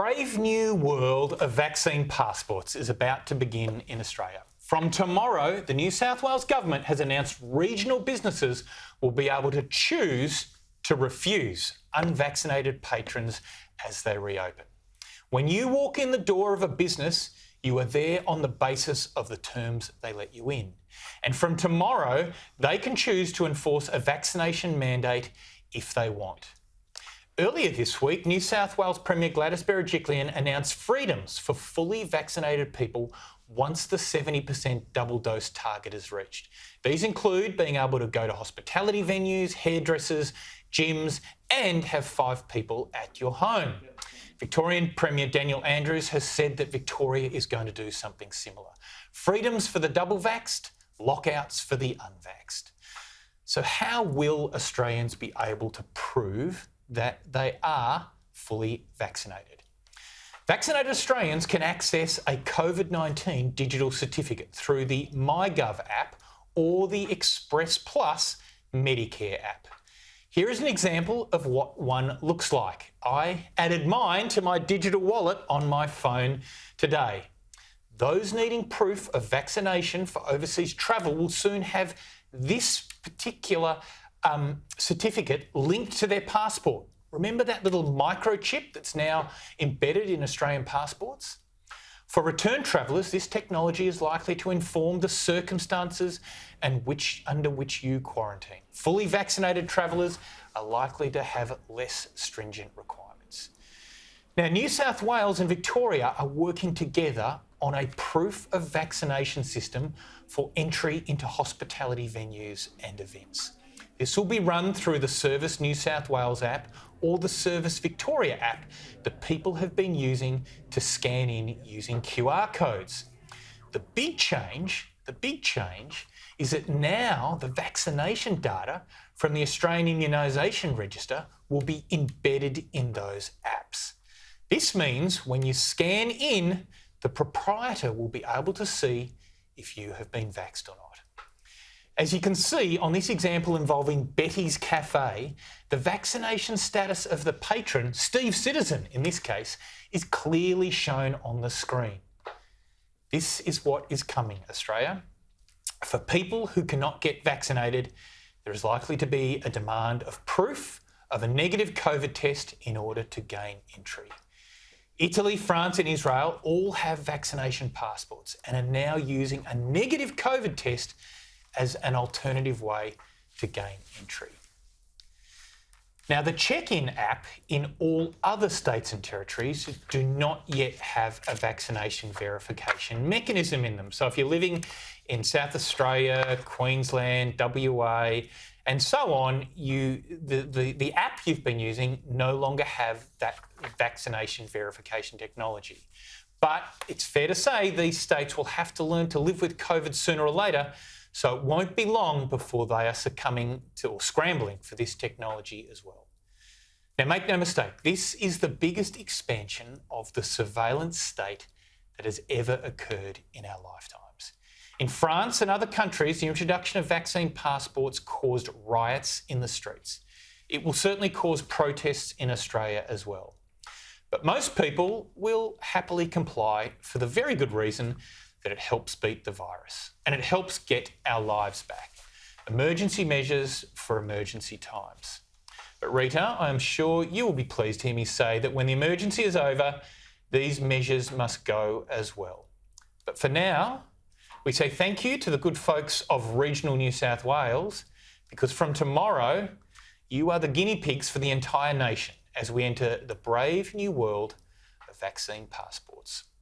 Brave new world of vaccine passports is about to begin in Australia. From tomorrow, the New South Wales Government has announced regional businesses will be able to choose to refuse unvaccinated patrons as they reopen. When you walk in the door of a business, you are there on the basis of the terms they let you in. And from tomorrow, they can choose to enforce a vaccination mandate if they want. Earlier this week, New South Wales Premier Gladys Berejiklian announced freedoms for fully vaccinated people once the 70% double dose target is reached. These include being able to go to hospitality venues, hairdressers, gyms, and have 5 people at your home. Victorian Premier Daniel Andrews has said that Victoria is going to do something similar. Freedoms for the double vaxxed, lockouts for the unvaxxed. So how will Australians be able to prove that they are fully vaccinated? Vaccinated Australians can access a COVID-19 digital certificate through the MyGov app or the Express Plus Medicare app. Here is an example of what one looks like. I added mine to my digital wallet on my phone today. Those needing proof of vaccination for overseas travel will soon have this particular certificate linked to their passport. Remember that little microchip that's now embedded in Australian passports? For return travellers, this technology is likely to inform the circumstances under which you quarantine. Fully vaccinated travellers are likely to have less stringent requirements. Now, New South Wales and Victoria are working together on a proof of vaccination system for entry into hospitality venues and events. This will be run through the Service New South Wales app or the Service Victoria app that people have been using to scan in using QR codes. The big change is that now the vaccination data from the Australian Immunisation Register will be embedded in those apps. This means when you scan in, the proprietor will be able to see if you have been vaxxed or not. As you can see on this example involving Betty's Cafe, the vaccination status of the patron, Steve Citizen in this case, is clearly shown on the screen. This is what is coming, Australia. For people who cannot get vaccinated, there is likely to be a demand of proof of a negative COVID test in order to gain entry. Italy, France and Israel all have vaccination passports and are now using a negative COVID test as an alternative way to gain entry. Now, the check-in app in all other states and territories do not yet have a vaccination verification mechanism in them. So if you're living in South Australia, Queensland, WA, and so on, the app you've been using no longer have that vaccination verification technology. But it's fair to say these states will have to learn to live with COVID sooner or later, so it won't be long before they are succumbing to or scrambling for this technology as well. Now, make no mistake, this is the biggest expansion of the surveillance state that has ever occurred in our lifetimes. In France and other countries, the introduction of vaccine passports caused riots in the streets. It will certainly cause protests in Australia as well. But most people will happily comply for the very good reason that it helps beat the virus and it helps get our lives back. Emergency measures for emergency times. But Rita, I am sure you will be pleased to hear me say that when the emergency is over, these measures must go as well. But for now, we say thank you to the good folks of regional New South Wales, because from tomorrow, you are the guinea pigs for the entire nation as we enter the brave new world of vaccine passports.